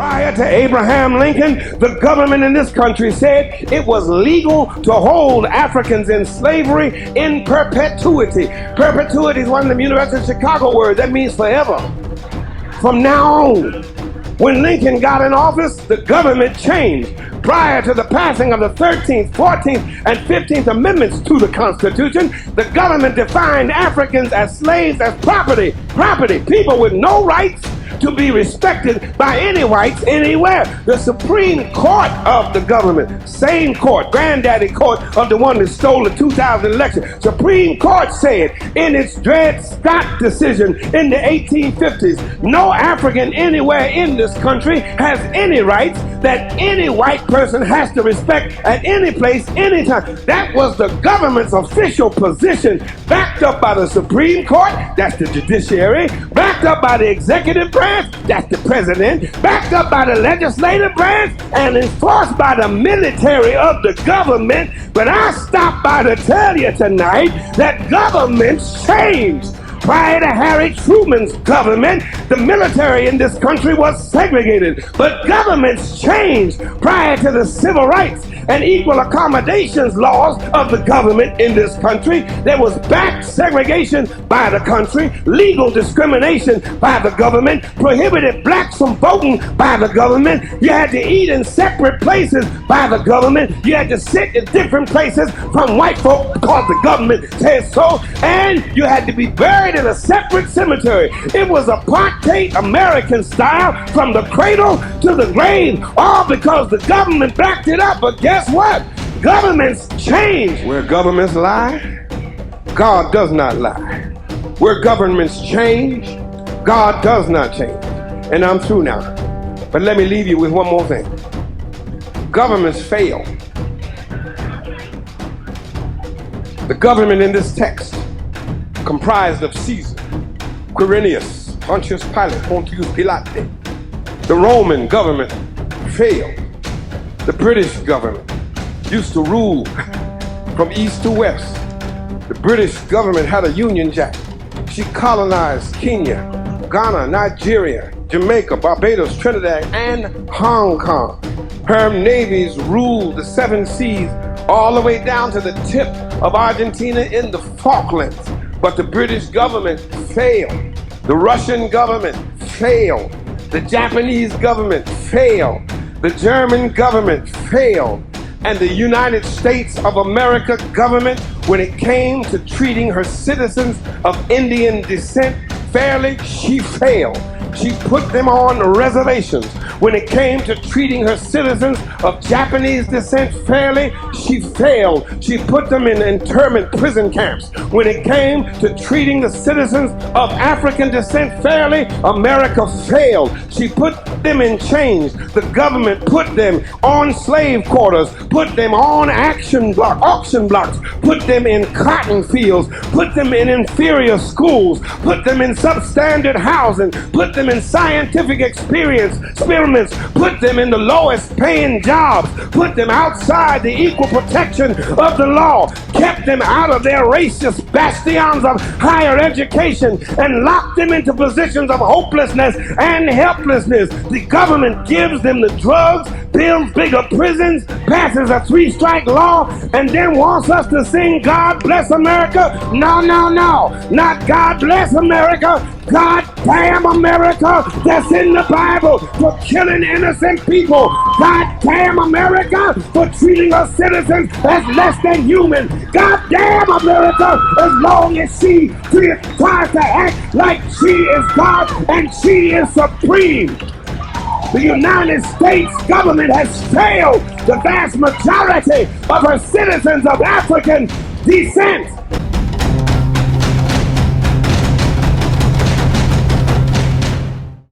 Prior to Abraham Lincoln, the government in this country said it was legal to hold Africans in slavery in perpetuity. Perpetuity is one of the University of Chicago words. That means forever. From now on. When Lincoln got in office, the government changed. Prior to the passing of the 13th, 14th, and 15th Amendments to the Constitution, the government defined Africans as slaves, as property, people with no rights to be respected by any whites anywhere. The Supreme Court of the government, same court, granddaddy court of the one that stole the 2000 election, Supreme Court said in its Dred Scott decision in the 1850s, no African anywhere in this country has any rights that any white person has to respect at any place, anytime. That was the government's official position, backed up by the Supreme Court, that's the judiciary, backed up by the executive branch, that's the president, backed up by the legislative branch, and enforced by the military of the government. But I stopped by to tell you tonight that governments changed. Prior to Harry Truman's government, the military in this country was segregated. But governments changed prior to the civil rights and equal accommodations laws of the government in this country. There was back segregation by the country, legal discrimination by the government, prohibited blacks from voting by the government. You had to eat in separate places by the government. You had to sit in different places from white folk because the government said so. And you had to be buried in a separate cemetery. It was apartheid American style from the cradle to the grave, all because the government backed it up. But guess what? Governments change. Where governments lie, God does not lie. Where governments change, God does not change. And I'm through now. But let me leave you with one more thing. Governments fail. The government in this text, comprised of Caesar, Quirinius, Pontius Pilate, Pontius Pilate. The Roman government failed. The British government used to rule from east to west. The British government had a Union Jack. She colonized Kenya, Ghana, Nigeria, Jamaica, Barbados, Trinidad, and Hong Kong. Her navies ruled the 7 seas all the way down to the tip of Argentina in the Falklands. But the British government failed. The Russian government failed. The Japanese government failed. The German government failed. And the United States of America government, when it came to treating her citizens of Indian descent fairly, she failed. She put them on reservations. When it came to treating her citizens of Japanese descent fairly, she failed. She put them in internment prison camps. When it came to treating the citizens of African descent fairly, America failed. She put them in chains. The government put them on slave quarters, put them on auction blocks, put them in cotton fields, put them in inferior schools, put them in substandard housing, put them in scientific experiments, put them in the lowest paying jobs, put them outside the equal protection of the law, kept them out of their racist bastions of higher education, and locked them into positions of hopelessness and helplessness. The government gives them the drugs, builds bigger prisons, passes a 3-strike law, and then wants us to sing God Bless America. No, not God Bless America. God damn America, that's in the Bible, for killing innocent people. God damn America, for treating her citizens as less than human. God damn America, as long as she tries to act like she is God and she is supreme. The United States government has failed the vast majority of her citizens of African descent.